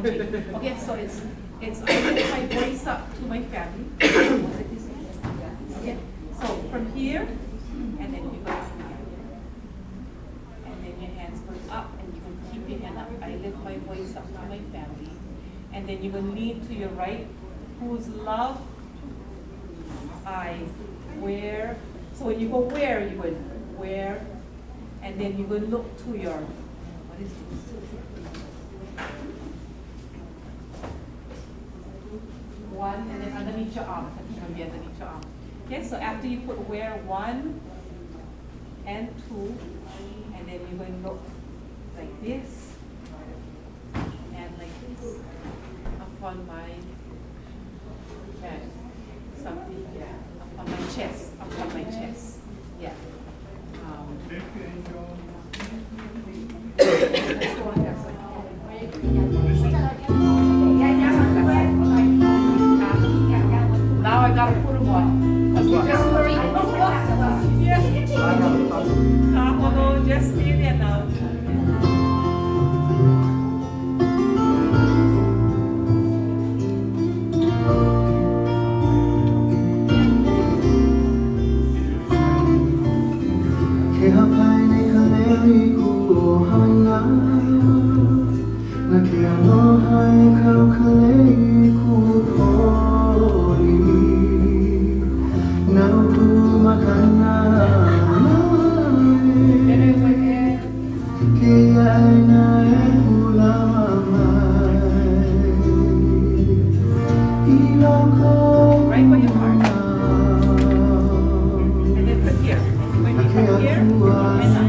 changing. Okay, so it's I lift my voice up to my family. Okay, so from here, and then you go up again. And then your hands go up, and you can keep your hand up. I lift my voice up to my family. And then you're going to lean to your right, whose love I wear. So when you go where, you go where, and then you go look to your, what is this? One, and then underneath your arm. I think it'll be underneath your arm. Okay, so after you put where 1 and 2, and then you're going to look like this, and like this, upon my chest, something, yeah, upon my chest, yeah. Now I gotta put them on. Hold on, just stay there now. Right where your heart. And then from here. When you from here, and